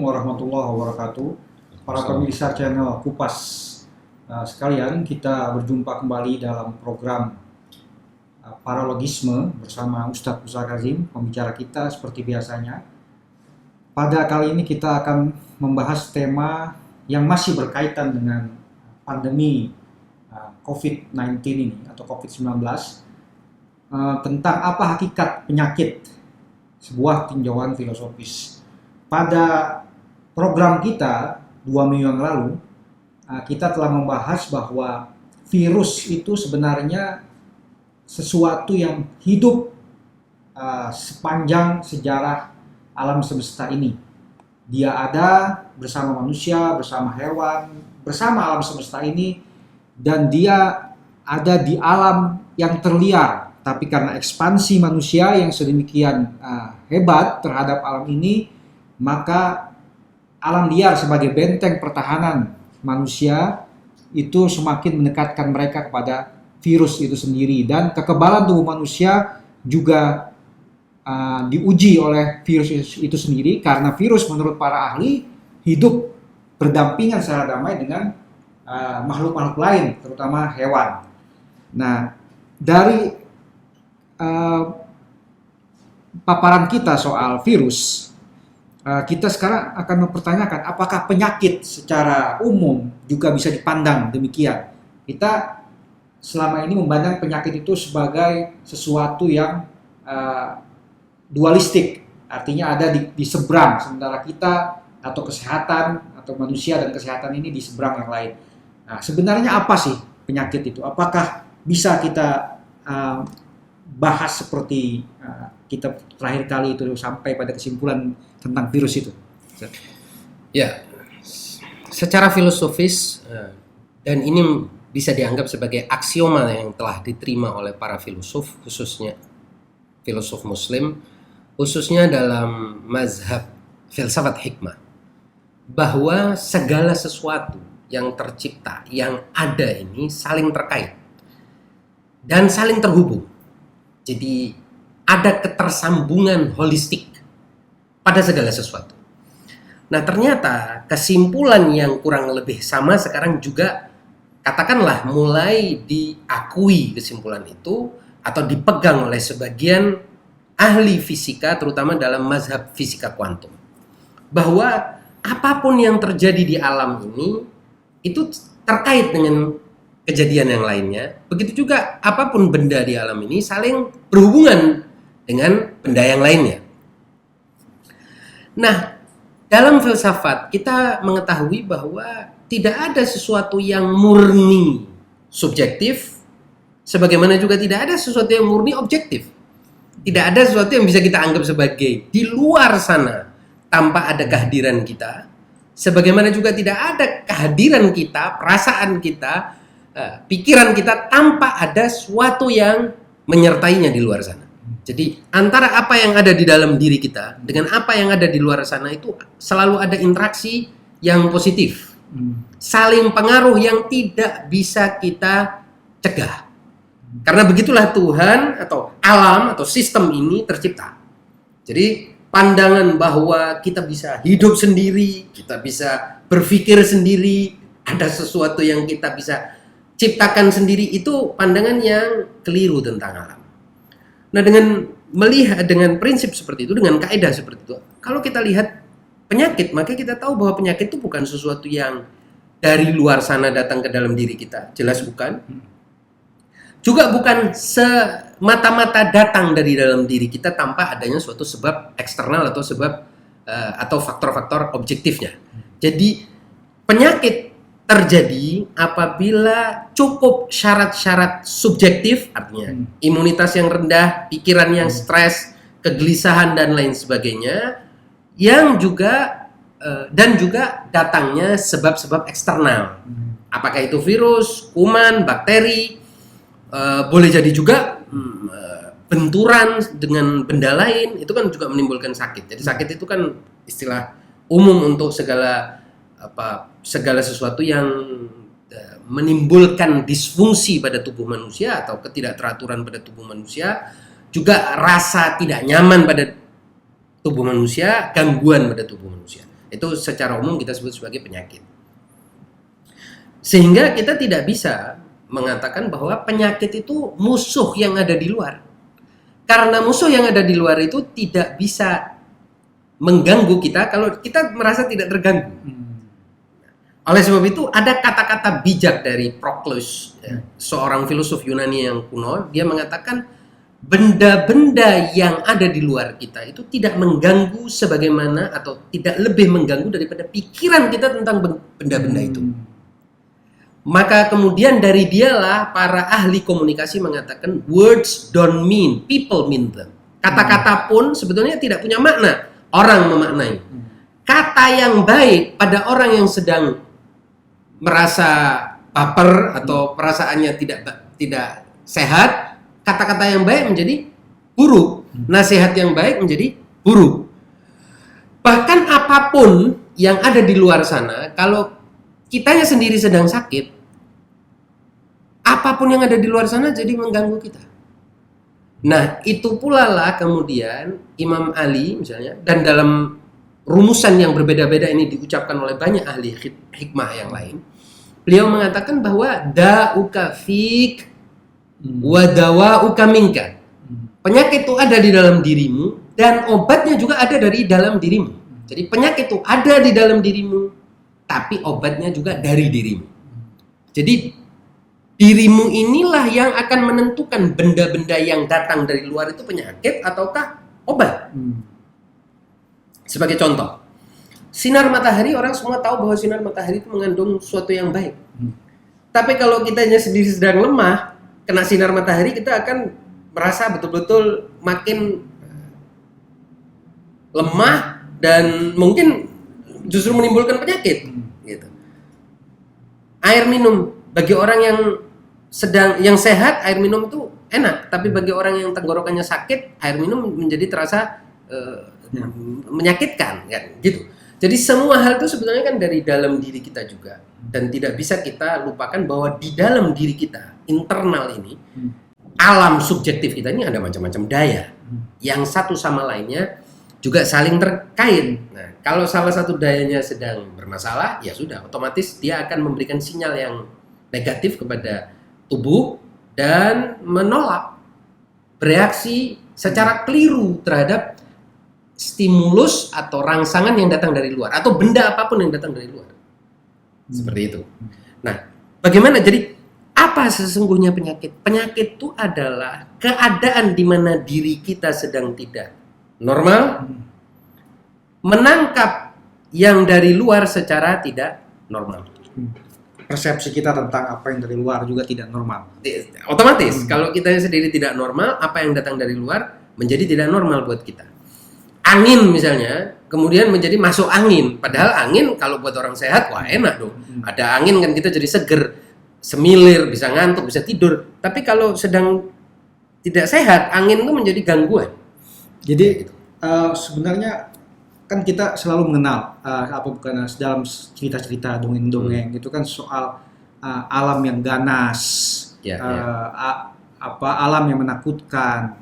warahmatullahi wabarakatuh. Para pemirsa channel Kupas sekalian, kita berjumpa kembali dalam program Paralogisme bersama Ustadz Musa Kazim, pembicara kita seperti biasanya. Pada kali ini kita akan membahas tema yang masih berkaitan dengan pandemi COVID-19 ini atau COVID-19, tentang apa hakikat penyakit, sebuah tinjauan filosofis. Pada program kita 2 minggu yang lalu, kita telah membahas bahwa virus itu sebenarnya sesuatu yang hidup sepanjang sejarah alam semesta ini. Dia ada bersama manusia, bersama hewan, bersama alam semesta ini, dan dia ada di alam yang terliar. Tapi karena ekspansi manusia yang sedemikian hebat terhadap alam ini, maka alam liar sebagai benteng pertahanan manusia itu semakin mendekatkan mereka kepada virus itu sendiri. Dan kekebalan tubuh manusia juga diuji oleh virus itu sendiri, karena virus menurut para ahli hidup berdampingan secara damai dengan makhluk-makhluk lain, terutama hewan. Nah, dari paparan kita soal virus, kita sekarang akan mempertanyakan apakah penyakit secara umum juga bisa dipandang demikian. Kita selama ini memandang penyakit itu sebagai sesuatu yang dualistik, artinya ada di seberang, sementara kita atau kesehatan atau manusia dan kesehatan ini di seberang yang lain. Nah, sebenarnya apa sih penyakit itu? Apakah bisa kita bahas seperti kita terakhir kali itu sampai pada kesimpulan tentang virus itu? Ya, secara filosofis, dan ini bisa dianggap sebagai aksioma yang telah diterima oleh para filosof, khususnya filosof muslim, khususnya dalam mazhab filsafat hikmah, bahwa segala sesuatu yang tercipta, yang ada ini saling terkait dan saling terhubung. Jadi ada ketersambungan holistik pada segala sesuatu. Nah, ternyata kesimpulan yang kurang lebih sama sekarang juga katakanlah mulai diakui kesimpulan itu atau dipegang oleh sebagian ahli fisika, terutama dalam mazhab fisika kuantum, bahwa apapun yang terjadi di alam ini itu terkait dengan kejadian yang lainnya. Begitu juga apapun benda di alam ini saling berhubungan dengan benda yang lainnya. Nah, dalam filsafat kita mengetahui bahwa tidak ada sesuatu yang murni subjektif, sebagaimana juga tidak ada sesuatu yang murni objektif. Tidak ada sesuatu yang bisa kita anggap sebagai di luar sana tanpa ada kehadiran kita, sebagaimana juga tidak ada kehadiran kita, perasaan kita, pikiran kita tanpa ada sesuatu yang menyertainya di luar sana. Jadi antara apa yang ada di dalam diri kita dengan apa yang ada di luar sana itu selalu ada interaksi yang positif, saling pengaruh yang tidak bisa kita cegah. Karena begitulah Tuhan atau alam atau sistem ini tercipta. Jadi pandangan bahwa kita bisa hidup sendiri, kita bisa berpikir sendiri, ada sesuatu yang kita bisa ciptakan sendiri, itu pandangan yang keliru tentang alam. Nah, dengan melihat dengan prinsip seperti itu, dengan kaidah seperti itu, kalau kita lihat penyakit, maka kita tahu bahwa penyakit itu bukan sesuatu yang dari luar sana datang ke dalam diri kita, jelas bukan. Juga bukan semata-mata datang dari dalam diri kita tanpa adanya suatu sebab eksternal atau sebab atau faktor-faktor objektifnya. Jadi penyakit terjadi apabila cukup syarat-syarat subjektif, artinya imunitas yang rendah, pikiran yang stres, kegelisahan dan lain sebagainya, yang juga dan juga datangnya sebab-sebab eksternal. Apakah itu virus, kuman, bakteri, boleh jadi juga benturan dengan benda lain, itu kan juga menimbulkan sakit. Jadi sakit itu kan istilah umum untuk segala sesuatu yang menimbulkan disfungsi pada tubuh manusia atau ketidakteraturan pada tubuh manusia, juga rasa tidak nyaman pada tubuh manusia, gangguan pada tubuh manusia. Itu secara umum kita sebut sebagai penyakit. Sehingga kita tidak bisa mengatakan bahwa penyakit itu musuh yang ada di luar. Karena musuh yang ada di luar itu tidak bisa mengganggu kita kalau kita merasa tidak terganggu. Oleh sebab itu ada kata-kata bijak dari Proclus, ya, seorang filosof Yunani yang kuno. Dia mengatakan benda-benda yang ada di luar kita itu tidak mengganggu sebagaimana atau tidak lebih mengganggu daripada pikiran kita tentang benda-benda itu. Maka kemudian dari dialah para ahli komunikasi mengatakan words don't mean, people mean them. Kata-kata pun sebetulnya tidak punya makna, orang memaknai. Kata yang baik pada orang yang sedang merasa baper atau perasaannya tidak sehat, kata-kata yang baik menjadi buruk, nasihat yang baik menjadi buruk. Bahkan apapun yang ada di luar sana, kalau kitanya sendiri sedang sakit, apapun yang ada di luar sana jadi mengganggu kita. Nah, itu pula lah kemudian Imam Ali misalnya, dan dalam rumusan yang berbeda-beda ini diucapkan oleh banyak ahli hikmah yang lain. Beliau mengatakan bahwa da'uka fik wa dawa'uka minka. Penyakit itu ada di dalam dirimu dan obatnya juga ada dari dalam dirimu. Jadi penyakit itu ada di dalam dirimu, tapi obatnya juga dari dirimu. Jadi dirimu inilah yang akan menentukan benda-benda yang datang dari luar itu penyakit ataukah obat. Sebagai contoh, sinar matahari, orang semua tahu bahwa sinar matahari itu mengandung sesuatu yang baik. Tapi kalau kitanya sendiri sedang lemah, kena sinar matahari, kita akan merasa betul-betul makin lemah dan mungkin justru menimbulkan penyakit. Gitu. Air minum bagi orang yang sehat, air minum itu enak. Tapi bagi orang yang tenggorokannya sakit, air minum menjadi terasa menyakitkan, kan? Gitu. Jadi semua hal itu sebetulnya kan dari dalam diri kita juga, dan tidak bisa kita lupakan bahwa di dalam diri kita internal ini, alam subjektif kita ini ada macam-macam daya, yang satu sama lainnya juga saling terkait. Nah, kalau salah satu dayanya sedang bermasalah, ya sudah, otomatis dia akan memberikan sinyal yang negatif kepada tubuh dan menolak, bereaksi secara keliru terhadap stimulus atau rangsangan yang datang dari luar atau benda apapun yang datang dari luar. Seperti itu. Nah, bagaimana? Jadi apa sesungguhnya penyakit? Penyakit itu adalah keadaan di mana diri kita sedang tidak normal, menangkap yang dari luar secara tidak normal. Persepsi kita tentang apa yang dari luar juga tidak normal. Otomatis, kalau kita sendiri tidak normal, apa yang datang dari luar menjadi tidak normal buat kita. Angin misalnya, kemudian menjadi masuk angin. Padahal angin kalau buat orang sehat, wah enak dong. Ada angin kan kita jadi seger, semilir, bisa ngantuk, bisa tidur. Tapi kalau sedang tidak sehat, angin itu menjadi gangguan. Jadi sebenarnya kan kita selalu mengenal dalam cerita-cerita dongeng-dongeng itu kan soal alam yang ganas, alam yang menakutkan,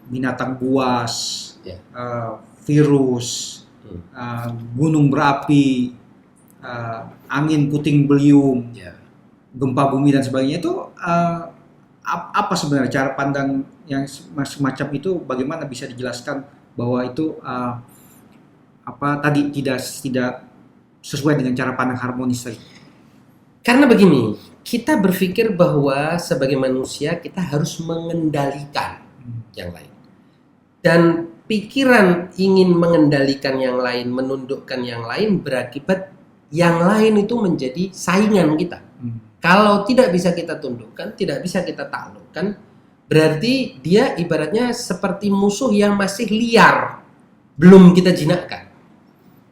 binatang buas, virus, gunung berapi, angin puting beliung, gempa bumi dan sebagainya. Itu apa sebenarnya cara pandang yang semacam itu? Bagaimana bisa dijelaskan bahwa itu tadi tidak sesuai dengan cara pandang harmonis tadi? Karena begini, kita berpikir bahwa sebagai manusia kita harus mengendalikan yang lain. Dan pikiran ingin mengendalikan yang lain, menundukkan yang lain, berakibat yang lain itu menjadi saingan kita. Kalau tidak bisa kita tundukkan, tidak bisa kita taklukkan, berarti dia ibaratnya seperti musuh yang masih liar, belum kita jinakkan.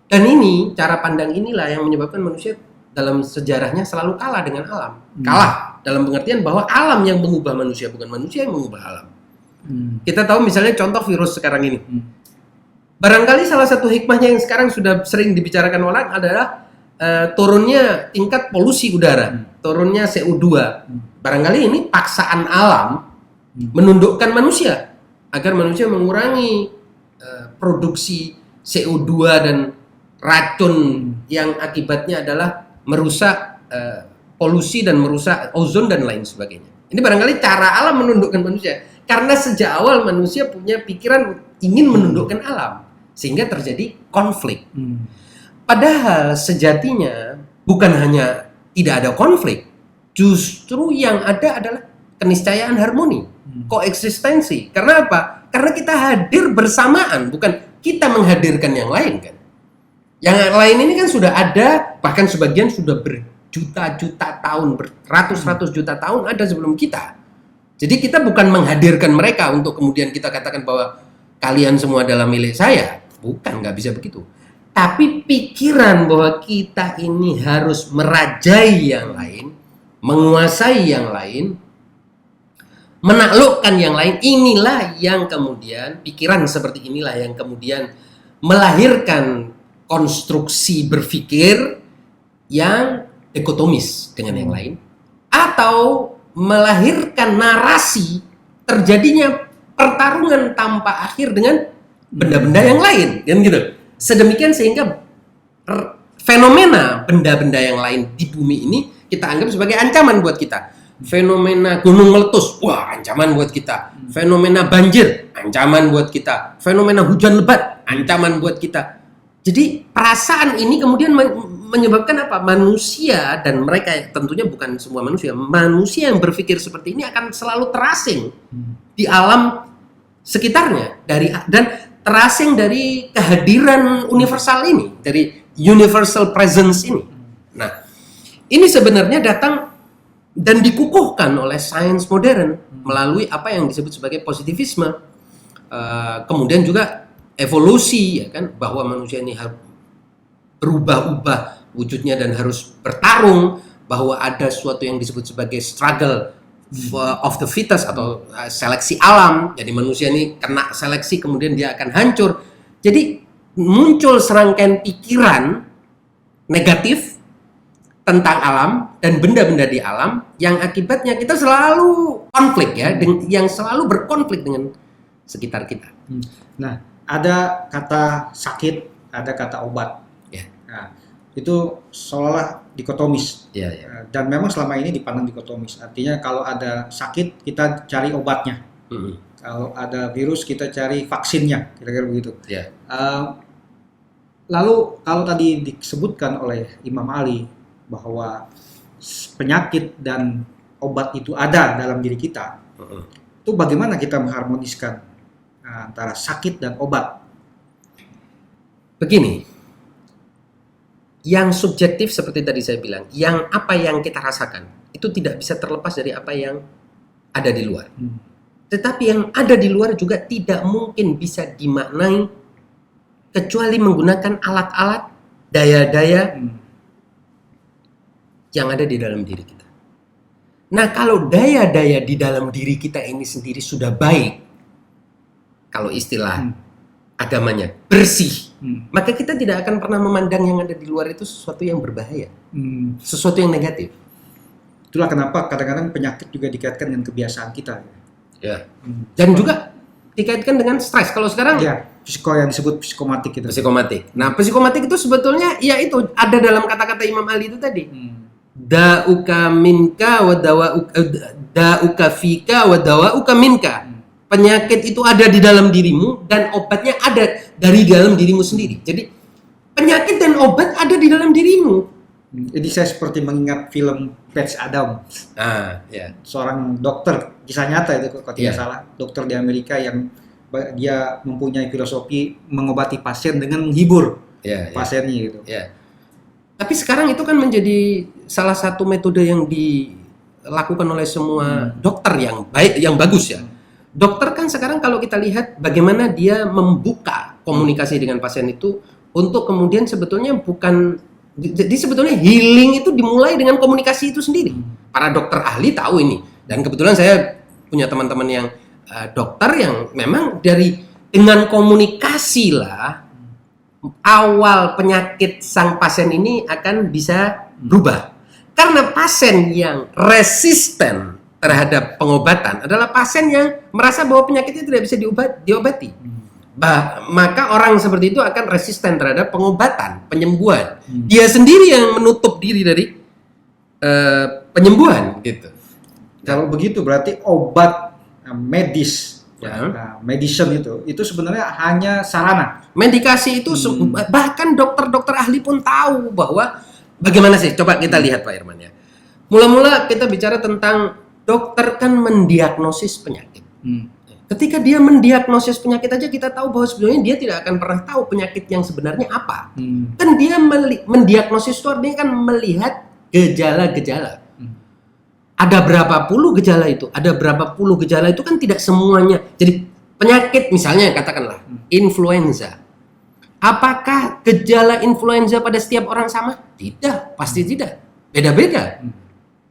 Dan ini, cara pandang inilah yang menyebabkan manusia dalam sejarahnya selalu kalah dengan alam. Kalah dalam pengertian bahwa alam yang mengubah manusia, bukan manusia yang mengubah alam. Kita tahu misalnya contoh virus sekarang ini. Barangkali salah satu hikmahnya yang sekarang sudah sering dibicarakan orang adalah turunnya tingkat polusi udara, turunnya CO2. Barangkali ini paksaan alam menundukkan manusia agar manusia mengurangi produksi CO2 dan racun yang akibatnya adalah merusak polusi dan merusak ozon dan lain sebagainya. Ini barangkali cara alam menundukkan manusia. Karena sejak awal manusia punya pikiran ingin menundukkan alam. Sehingga terjadi konflik. Padahal sejatinya bukan hanya tidak ada konflik. Justru yang ada adalah keniscayaan harmoni. Koeksistensi. Karena apa? Karena kita hadir bersamaan. Bukan kita menghadirkan yang lain kan. Yang lain ini kan sudah ada. Bahkan sebagian sudah berjuta-juta tahun. Beratus-ratus juta tahun ada sebelum kita. Jadi kita bukan menghadirkan mereka untuk kemudian kita katakan bahwa kalian semua adalah milik saya. Bukan, nggak bisa begitu. Tapi pikiran bahwa kita ini harus merajai yang lain, menguasai yang lain, menaklukkan yang lain, inilah yang kemudian, pikiran seperti inilah yang kemudian melahirkan konstruksi berpikir yang dikotomis dengan yang lain, atau melahirkan narasi terjadinya pertarungan tanpa akhir dengan benda-benda yang lain, kan gitu. Sedemikian sehingga fenomena benda-benda yang lain di bumi ini kita anggap sebagai ancaman buat kita. Fenomena gunung meletus, wah ancaman buat kita. Fenomena banjir, ancaman buat kita. Fenomena hujan lebat, ancaman buat kita. Jadi perasaan ini kemudian menyebabkan apa? Manusia, dan mereka tentunya bukan semua manusia, manusia yang berpikir seperti ini akan selalu terasing di alam sekitarnya, dan terasing dari kehadiran universal ini, dari universal presence ini. Nah, ini sebenarnya datang dan dikukuhkan oleh sains modern melalui apa yang disebut sebagai positivisme. Kemudian juga evolusi, ya kan, bahwa manusia ini harus berubah-ubah wujudnya dan harus bertarung, bahwa ada sesuatu yang disebut sebagai struggle of the fittest atau seleksi alam. Jadi manusia ini kena seleksi kemudian dia akan hancur. Jadi muncul serangkaian pikiran negatif tentang alam dan benda-benda di alam yang akibatnya kita selalu konflik, ya, yang selalu berkonflik dengan sekitar kita. Nah, ada kata sakit, ada kata obat. Ya. Nah, itu seolah dikotomis. Ya, ya. Dan memang selama ini dipandang dikotomis. Artinya kalau ada sakit kita cari obatnya. Kalau ada virus kita cari vaksinnya, kira-kira begitu. Ya. Lalu kalau tadi disebutkan oleh Imam Ali bahwa penyakit dan obat itu ada dalam diri kita, itu bagaimana kita mengharmoniskan antara sakit dan obat? Begini, yang subjektif seperti tadi saya bilang, yang apa yang kita rasakan itu tidak bisa terlepas dari apa yang ada di luar. Tetapi yang ada di luar juga tidak mungkin bisa dimaknai kecuali menggunakan alat-alat, daya-daya yang ada di dalam diri kita. Nah, kalau daya-daya di dalam diri kita ini sendiri sudah baik, kalau istilah agamanya bersih, maka kita tidak akan pernah memandang yang ada di luar itu sesuatu yang berbahaya, sesuatu yang negatif. Itulah kenapa kadang-kadang penyakit juga dikaitkan dengan kebiasaan kita. Ya. Dan juga dikaitkan dengan stres. Kalau sekarang ya, yang disebut psikomatik itu. Psikomatik. Nah, psikomatik itu sebetulnya ya itu ada dalam kata-kata Imam Ali itu tadi. Da'uka minka wa da'uka fika wa dawa'uka minka. Penyakit itu ada di dalam dirimu dan obatnya ada dari dalam dirimu sendiri. Jadi penyakit dan obat ada di dalam dirimu. Jadi saya seperti mengingat film Patch Adams. Ya. Seorang dokter, kisah nyata itu kalau tidak salah, dokter di Amerika yang dia mempunyai filosofi mengobati pasien dengan menghibur pasiennya gitu. Ya. Tapi sekarang itu kan menjadi salah satu metode yang dilakukan oleh semua dokter yang baik, yang bagus ya. Dokter kan sekarang kalau kita lihat bagaimana dia membuka komunikasi dengan pasien itu untuk kemudian sebetulnya bukan, jadi sebetulnya healing itu dimulai dengan komunikasi itu sendiri. Para dokter ahli tahu ini, dan kebetulan saya punya teman-teman yang dokter yang memang dengan komunikasi lah awal penyakit sang pasien ini akan bisa berubah. Karena pasien yang resisten terhadap pengobatan adalah pasien yang merasa bahwa penyakitnya tidak bisa diobati. maka orang seperti itu akan resisten terhadap pengobatan, penyembuhan. Dia sendiri yang menutup diri dari penyembuhan gitu. Kalau begitu berarti obat medis, Ya. medicine itu sebenarnya hanya sarana. Medikasi itu bahkan dokter-dokter ahli pun tahu bahwa bagaimana sih? Coba kita lihat Pak Irman ya. Mula-mula kita bicara tentang dokter kan mendiagnosis penyakit. Ketika dia mendiagnosis penyakit aja kita tahu bahwa sebenarnya dia tidak akan pernah tahu penyakit yang sebenarnya apa. Kan dia mendiagnosis itu artinya kan melihat gejala-gejala. Ada berapa puluh gejala itu? Ada berapa puluh gejala itu kan tidak semuanya. Jadi penyakit misalnya katakanlah influenza. Apakah gejala influenza pada setiap orang sama? Tidak, pasti tidak. Beda-beda.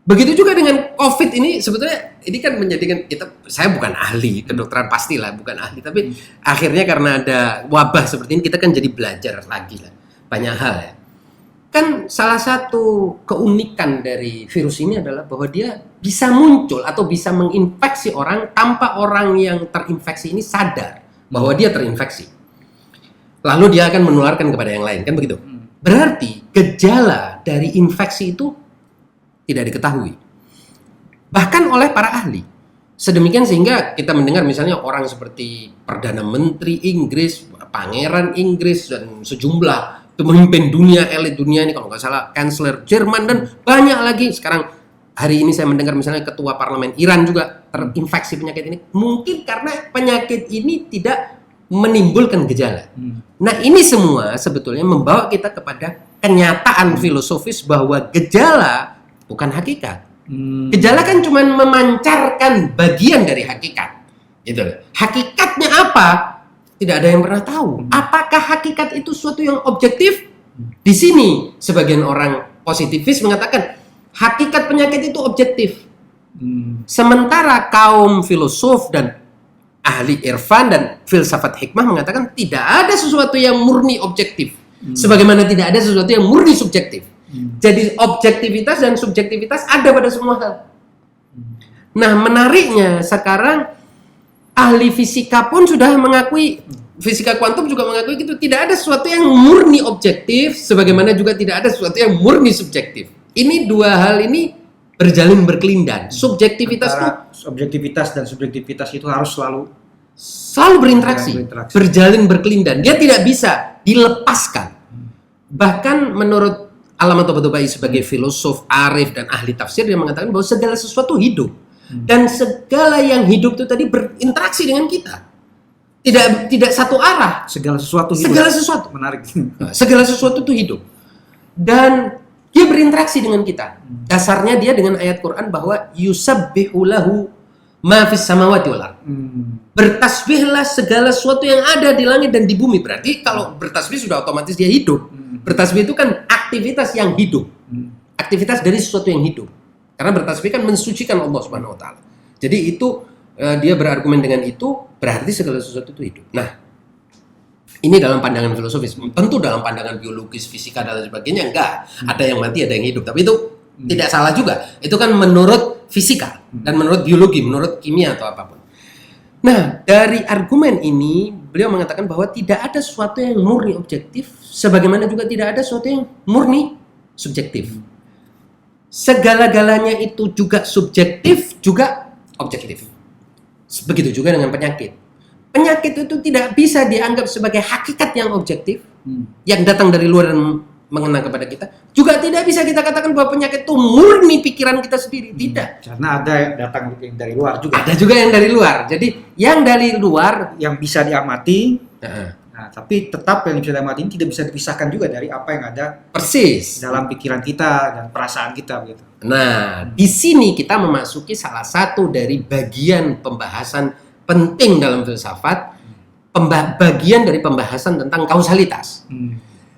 Begitu juga dengan COVID ini sebetulnya ini kan menjadikan saya bukan ahli kedokteran pastilah bukan ahli tapi akhirnya karena ada wabah seperti ini kita kan jadi belajar lagi lah banyak hal ya. Kan salah satu keunikan dari virus ini adalah bahwa dia bisa muncul atau bisa menginfeksi orang tanpa orang yang terinfeksi ini sadar bahwa dia terinfeksi. Lalu dia akan menularkan kepada yang lain, kan begitu? Berarti gejala dari infeksi itu tidak diketahui. Bahkan oleh para ahli. Sedemikian sehingga kita mendengar misalnya orang seperti Perdana Menteri Inggris, Pangeran Inggris, dan sejumlah pemimpin dunia, elit dunia ini kalau nggak salah Kansler Jerman dan banyak lagi. Sekarang hari ini saya mendengar misalnya ketua parlemen Iran juga terinfeksi penyakit ini. Mungkin karena penyakit ini tidak menimbulkan gejala. Nah ini semua sebetulnya membawa kita kepada kenyataan filosofis bahwa gejala bukan hakikat. Gejala kan cuma memancarkan bagian dari hakikat. Gitu. Hakikatnya apa? Tidak ada yang pernah tahu. Apakah hakikat itu suatu yang objektif? Di sini sebagian orang positivis mengatakan hakikat penyakit itu objektif. Sementara kaum filosof dan ahli irfan dan filsafat hikmah mengatakan tidak ada sesuatu yang murni objektif. Sebagaimana tidak ada sesuatu yang murni subjektif. Jadi objektivitas dan subjektivitas ada pada semua hal. Nah menariknya sekarang ahli fisika pun sudah mengakui, fisika kuantum juga mengakui gitu, tidak ada sesuatu yang murni objektif, sebagaimana juga tidak ada sesuatu yang murni subjektif. Ini dua hal ini berjalin berkelindan. Subjektivitas itu, objektivitas dan subjektivitas itu harus selalu berinteraksi, berjalin berkelindan. Dia tidak bisa dilepaskan. Bahkan menurut Allamah Tabatabai sebagai filosof, arif dan ahli tafsir dia mengatakan bahwa segala sesuatu hidup. Dan segala yang hidup itu tadi berinteraksi dengan kita. Tidak satu arah. Segala sesuatu hidup. Segala sesuatu. Menarik. Segala sesuatu itu hidup. Dan dia berinteraksi dengan kita. Dasarnya dia dengan ayat Quran bahwa yusabbihu lahu ma fis samawati wal ardh. Bertasbihlah segala sesuatu yang ada di langit dan di bumi. Berarti kalau bertasbih sudah otomatis dia hidup. Bertasbih itu kan aktivitas yang hidup. Aktivitas dari sesuatu yang hidup. Karena bertasbih kan mensucikan Allah Subhanahu wa taala. Jadi itu dia berargumen dengan itu berarti segala sesuatu itu hidup. Nah, ini dalam pandangan filosofis. Tentu dalam pandangan biologis, fisika dan sebagainya enggak. Ada yang mati, ada yang hidup. Tapi itu tidak salah juga. Itu kan menurut fisika dan menurut biologi, menurut kimia atau apapun. Nah, dari argumen ini beliau mengatakan bahwa tidak ada sesuatu yang murni objektif, sebagaimana juga tidak ada sesuatu yang murni subjektif. Segala-galanya itu juga subjektif, juga objektif. Begitu juga dengan penyakit. Penyakit itu tidak bisa dianggap sebagai hakikat yang objektif, yang datang dari luar dan mengena kepada kita. Juga tidak bisa kita katakan bahwa penyakit itu murni pikiran kita sendiri. Tidak. Karena ada yang datang dari luar juga. Ada juga yang dari luar. Jadi yang dari luar yang bisa diamati. Nah, tapi tetap yang bisa diamati ini tidak bisa dipisahkan juga dari apa yang ada persis dalam pikiran kita dan perasaan kita begitu. Nah, di sini kita memasuki salah satu dari bagian pembahasan penting dalam filsafat, bagian dari pembahasan tentang kausalitas.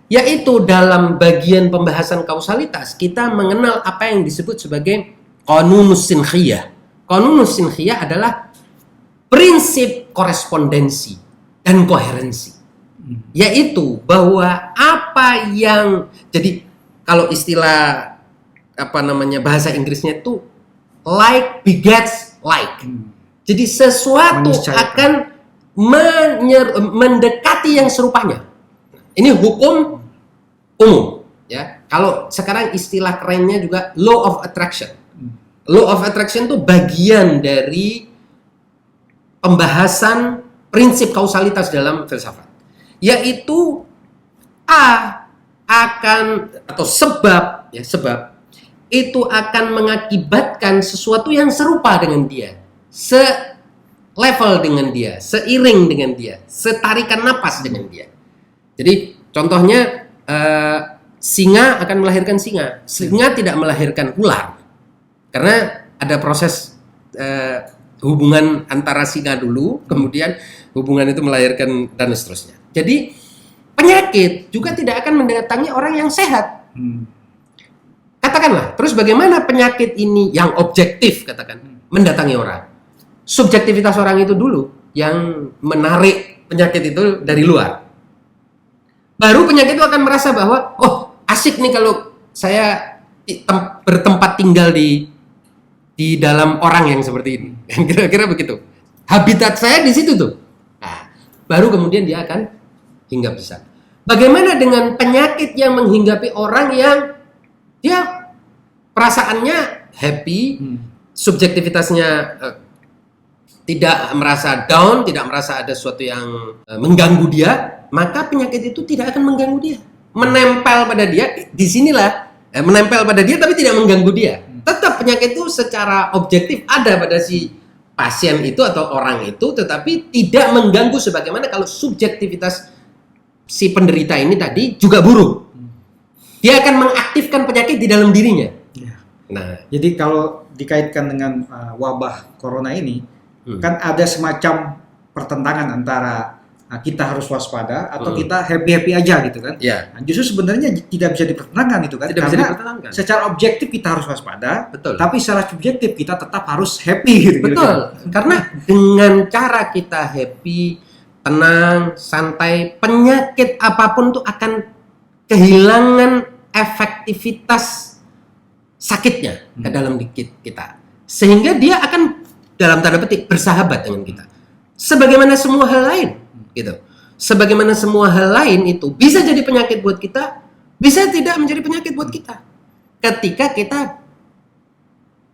Yaitu dalam bagian pembahasan kausalitas kita mengenal apa yang disebut sebagai qanunus sinkhiyah. Qanunus sinkhiyah adalah prinsip korespondensi dan koherensi. Yaitu bahwa apa yang jadi kalau istilah bahasa Inggrisnya itu like begets like. Jadi sesuatu akan mendekati yang serupanya. Ini hukum umum, ya. Kalau sekarang istilah kerennya juga law of attraction. Law of attraction itu bagian dari pembahasan prinsip kausalitas dalam filsafat, yaitu A akan atau sebab itu akan mengakibatkan sesuatu yang serupa dengan dia, selevel dengan dia, seiring dengan dia, setarikan napas dengan dia. Jadi contohnya singa akan melahirkan singa tidak melahirkan ular, karena ada proses hubungan antara singa dulu, kemudian hubungan itu melahirkan dan seterusnya. Jadi penyakit juga tidak akan mendatangi orang yang sehat. Katakanlah, terus bagaimana penyakit ini yang objektif mendatangi orang? Subjektivitas orang itu dulu yang menarik penyakit itu dari luar. Baru penyakit itu akan merasa bahwa, oh asik nih kalau saya bertempat tinggal di dalam orang yang seperti ini. Kira-kira begitu. Habitat saya di situ tuh. Nah, baru kemudian dia akan hinggap di sana. Bagaimana dengan penyakit yang menghinggapi orang yang dia perasaannya happy, subjektivitasnya tidak merasa down, tidak merasa ada sesuatu yang mengganggu dia, maka penyakit itu tidak akan mengganggu dia. Menempel pada dia, disinilah menempel pada dia tapi tidak mengganggu dia. Tetap penyakit itu secara objektif ada pada si pasien itu atau orang itu, tetapi tidak mengganggu sebagaimana kalau subjektivitas si penderita ini tadi juga buruk. Dia akan mengaktifkan penyakit di dalam dirinya. Nah, jadi kalau dikaitkan dengan wabah corona ini, kan ada semacam pertentangan antara kita harus waspada atau kita happy-happy aja gitu kan. Ya. Nah, justru sebenarnya tidak bisa dipertentangkan itu kan. Tidak bisa Karena dipertentangkan. secara objektif kita harus waspada, betul. Tapi secara subjektif kita tetap harus happy gitu. Betul. Karena dengan cara kita happy, tenang, santai, penyakit apapun tuh akan kehilangan efektivitas sakitnya ke dalam dikit kita. Sehingga dia akan dalam tanda petik bersahabat dengan kita. Sebagaimana semua hal lain, gitu. Sebagaimana semua hal lain itu bisa jadi penyakit buat kita, bisa tidak menjadi penyakit buat kita. Ketika kita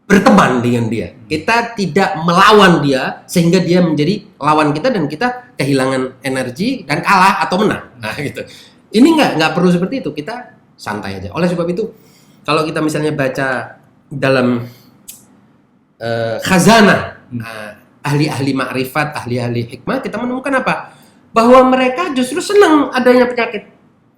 berteman dengan dia, kita tidak melawan dia sehingga dia menjadi lawan kita dan kita kehilangan energi dan kalah atau menang. Nah, gitu. Ini nggak perlu seperti itu. Kita santai aja. Oleh sebab itu, kalau kita misalnya baca dalam khazanah ahli-ahli makrifat, ahli-ahli hikmah, kita menemukan apa? Bahwa mereka justru senang adanya penyakit.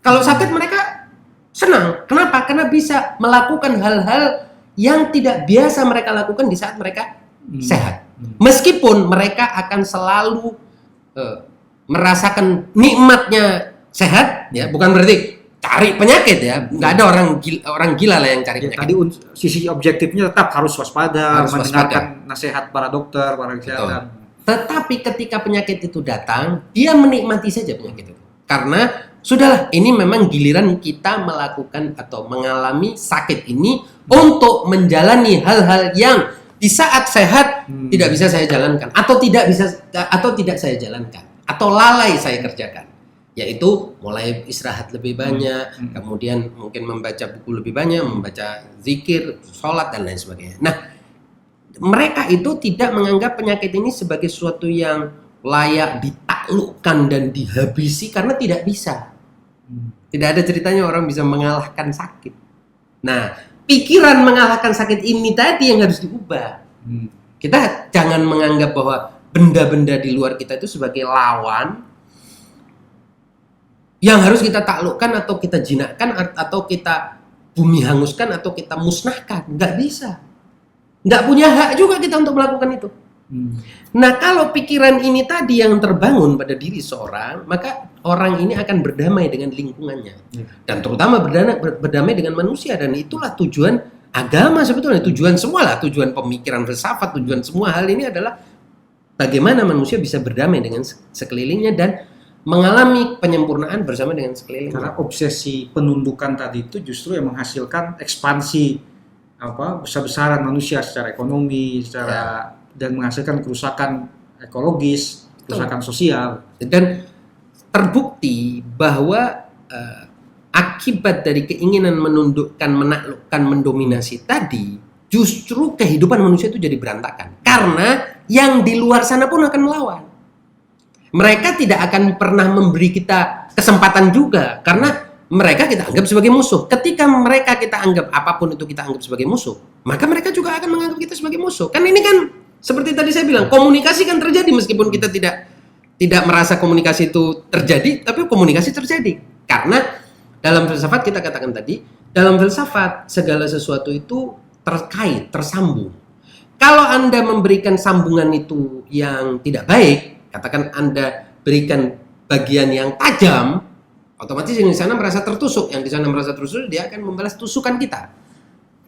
Kalau sakit mereka senang. Kenapa? Karena bisa melakukan hal-hal yang tidak biasa mereka lakukan di saat mereka sehat. Meskipun mereka akan selalu merasakan nikmatnya sehat, ya, bukan berarti cari penyakit ya. Nggak ada orang gila lah yang cari penyakit. Tadi sisi objektifnya tetap harus waspada, mendengarkan nasihat para dokter, para kesehatan. Tetapi ketika penyakit itu datang, dia menikmati saja penyakit itu. Karena sudahlah, ini memang giliran kita melakukan atau mengalami sakit ini untuk menjalani hal-hal yang di saat sehat tidak bisa saya jalankan atau tidak saya jalankan atau lalai saya kerjakan. Yaitu mulai istirahat lebih banyak, kemudian mungkin membaca buku lebih banyak, membaca zikir, sholat, dan lain sebagainya. Nah, mereka itu tidak menganggap penyakit ini sebagai sesuatu yang layak ditaklukkan dan dihabisi karena tidak bisa. Tidak ada ceritanya orang bisa mengalahkan sakit. Nah, pikiran mengalahkan sakit ini tadi yang harus diubah. Kita jangan menganggap bahwa benda-benda di luar kita itu sebagai lawan yang harus kita taklukkan atau kita jinakkan atau kita bumi hanguskan atau kita musnahkan. Nggak bisa. Nggak punya hak juga kita untuk melakukan itu. Nah, kalau pikiran ini tadi yang terbangun pada diri seorang, maka orang ini akan berdamai dengan lingkungannya. Dan terutama berdamai dengan manusia. Dan itulah tujuan agama sebetulnya. Tujuan semua lah. Tujuan pemikiran filsafat, tujuan semua hal ini adalah bagaimana manusia bisa berdamai dengan sekelilingnya dan mengalami penyempurnaan bersama dengan sekelilingnya. Karena obsesi penundukan tadi itu justru yang menghasilkan ekspansi besar-besaran manusia secara ekonomi, dan menghasilkan kerusakan ekologis. kerusakan sosial. Dan terbukti bahwa akibat dari keinginan menundukkan, menaklukkan, mendominasi tadi, justru kehidupan manusia itu jadi berantakan. Karena yang di luar sana pun akan melawan. Mereka tidak akan pernah memberi kita kesempatan juga, karena mereka kita anggap sebagai musuh. Ketika mereka kita anggap, apapun itu kita anggap sebagai musuh, maka mereka juga akan menganggap kita sebagai musuh. Kan ini kan seperti tadi saya bilang, komunikasi kan terjadi meskipun kita tidak merasa komunikasi itu terjadi, tapi komunikasi terjadi. Karena dalam filsafat kita katakan tadi, dalam filsafat segala sesuatu itu terkait, tersambung. Kalau Anda memberikan sambungan itu yang tidak baik, katakan Anda berikan bagian yang tajam, otomatis yang di sana merasa tertusuk, yang di sana merasa tertusuk, dia akan membalas tusukan kita.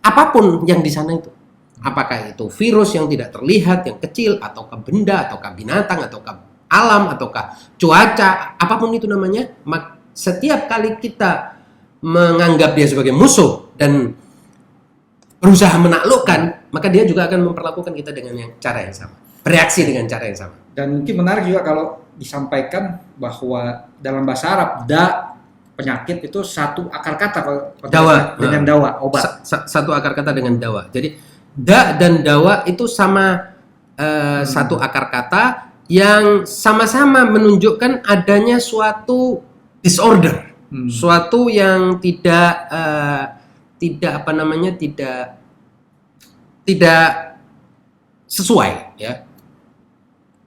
Apapun yang di sana itu. Apakah itu virus yang tidak terlihat, yang kecil, ataukah benda, ataukah binatang, ataukah alam, ataukah cuaca, apapun itu namanya, setiap kali kita menganggap dia sebagai musuh dan berusaha menaklukkan, maka dia juga akan memperlakukan kita dengan cara yang sama, bereaksi dengan cara yang sama. Dan mungkin menarik juga kalau disampaikan bahwa dalam bahasa Arab, penyakit itu satu akar kata dawa dengan dawa, obat. Satu akar kata dengan dawa. Jadi dan dawa itu sama satu akar kata yang sama-sama menunjukkan adanya suatu disorder, suatu yang tidak sesuai, ya,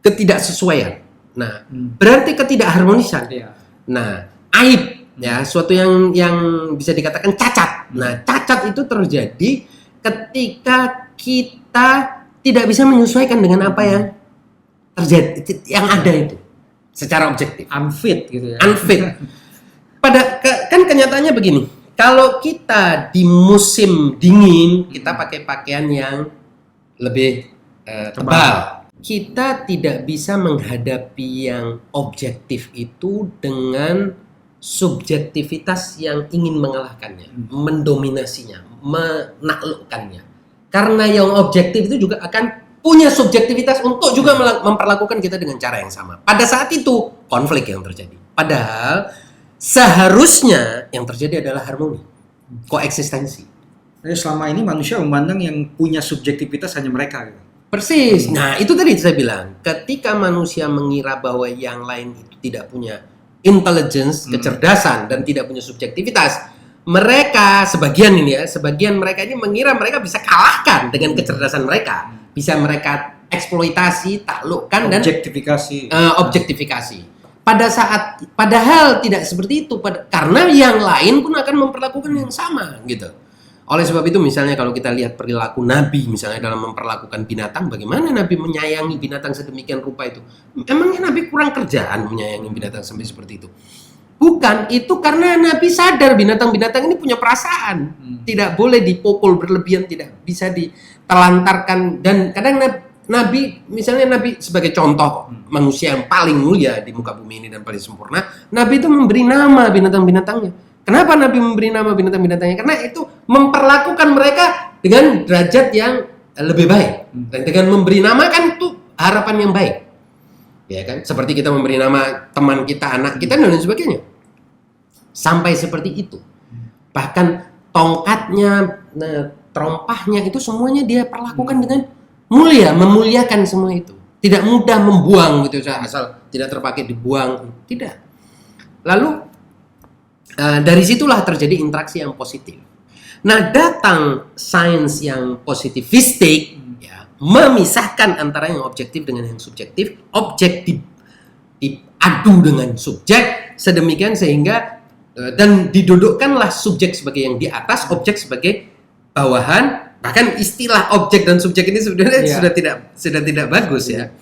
ketidaksesuaian. Nah, berarti ketidakharmonisan. Iya. Nah, aib, ya, suatu yang bisa dikatakan cacat. Nah, cacat itu terjadi ketika kita tidak bisa menyesuaikan dengan apa yang terjadi, yang ada itu, secara objektif. Unfit gitu ya. Unfit. Kan kenyataannya begini. Kalau kita di musim dingin, kita pakai pakaian yang lebih tebal. Kita tidak bisa menghadapi yang objektif itu dengan subjektivitas yang ingin mengalahkannya, mendominasinya, menaklukkannya. Karena yang objektif itu juga akan punya subjektivitas untuk juga memperlakukan kita dengan cara yang sama. Pada saat itu konflik yang terjadi. Padahal seharusnya yang terjadi adalah harmoni, koeksistensi. Jadi selama ini manusia memandang yang punya subjektivitas hanya mereka. Gitu. Persis. Nah, itu tadi saya bilang, ketika manusia mengira bahwa yang lain itu tidak punya intelligence, kecerdasan, dan tidak punya subjektivitas, mereka, sebagian mereka ini mengira mereka bisa kalahkan dengan kecerdasan mereka, bisa mereka eksploitasi, taklukkan, dan objektifikasi. Padahal tidak seperti itu, karena yang lain pun akan memperlakukan yang sama, gitu. Oleh sebab itu, misalnya kalau kita lihat perilaku Nabi, misalnya dalam memperlakukan binatang, bagaimana Nabi menyayangi binatang sedemikian rupa itu? Emangnya Nabi kurang kerjaan menyayangi binatang sampai seperti itu? Bukan, itu karena Nabi sadar binatang-binatang ini punya perasaan. Tidak boleh dipukul berlebihan, tidak bisa ditelantarkan. Dan kadang Nabi, misalnya Nabi sebagai contoh manusia yang paling mulia di muka bumi ini dan paling sempurna, Nabi itu memberi nama binatang-binatangnya. Kenapa Nabi memberi nama binatang-binatangnya? Karena itu memperlakukan mereka dengan derajat yang lebih baik. Dan dengan memberi nama kan itu harapan yang baik. Ya kan? Seperti kita memberi nama teman kita, anak kita, dan lain sebagainya. Sampai seperti itu. Bahkan tongkatnya, terompahnya itu semuanya dia perlakukan dengan mulia, memuliakan semua itu. Tidak mudah membuang gitu, asal tidak terpakai dibuang, tidak. Lalu dari situlah terjadi interaksi yang positif. Nah, datang sains yang positivistik, ya, memisahkan antara yang objektif dengan yang subjektif, objektif diadu dengan subjek, sedemikian sehingga dan didudukkanlah subjek sebagai yang di atas, objek sebagai bawahan. Bahkan istilah objek dan subjek ini sebenarnya sudah tidak bagus, ya.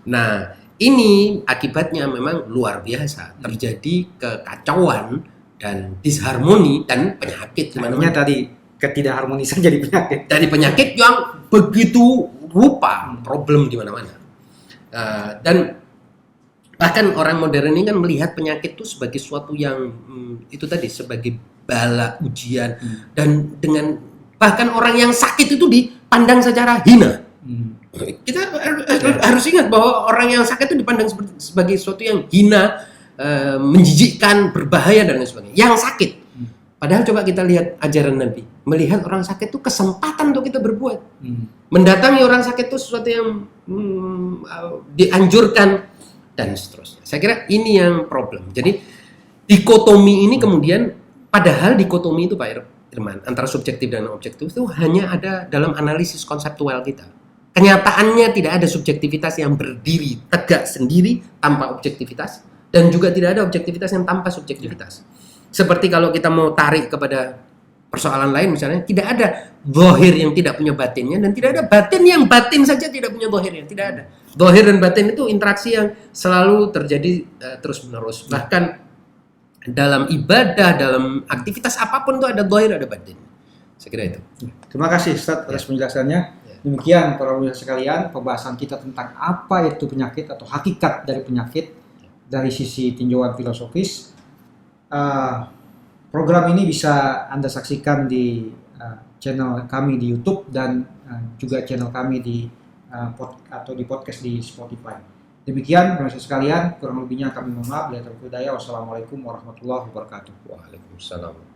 Nah, ini akibatnya memang luar biasa, terjadi kekacauan dan disharmoni dan penyakit di mana-mana. Tadi ketidakharmonisan jadi penyakit. Dari penyakit yang begitu rupa, problem di mana-mana. Dan bahkan orang modern ini kan melihat penyakit itu sebagai suatu yang itu tadi, sebagai bala, ujian, dan dengan bahkan orang yang sakit itu dipandang secara hina. Kita harus ingat bahwa orang yang sakit itu dipandang sebagai sesuatu yang hina, menjijikkan, berbahaya dan lain sebagainya. Yang sakit. Padahal coba kita lihat ajaran Nabi, melihat orang sakit itu kesempatan untuk kita berbuat. Mendatangi orang sakit itu sesuatu yang dianjurkan dan seterusnya. Saya kira ini yang problem. Jadi dikotomi ini kemudian, padahal dikotomi itu Pak Irman antara subjektif dan objektif itu hanya ada dalam analisis konseptual kita. Kenyataannya tidak ada subjektivitas yang berdiri tegak sendiri tanpa objektivitas, dan juga tidak ada objektivitas yang tanpa subjektivitas. Seperti kalau kita mau tarik kepada persoalan lain misalnya, tidak ada zahir yang tidak punya batinnya, dan tidak ada batin yang batin saja tidak punya zahirnya, tidak ada. Zahir dan batin itu interaksi yang selalu terjadi terus-menerus. Bahkan dalam ibadah, dalam aktivitas apapun itu ada zahir, ada batin. Saya kira itu. Terima kasih Ustaz atas penjelasannya. Demikian para pemirsa sekalian, pembahasan kita tentang apa itu penyakit atau hakikat dari penyakit dari sisi tinjauan filosofis. Program ini bisa Anda saksikan di channel kami di YouTube dan juga channel kami di podcast di Spotify. Demikian pemirsa sekalian, kurang lebihnya kami mohon maaf. Wassalamualaikum warahmatullahi wabarakatuh. Waalaikumsalam.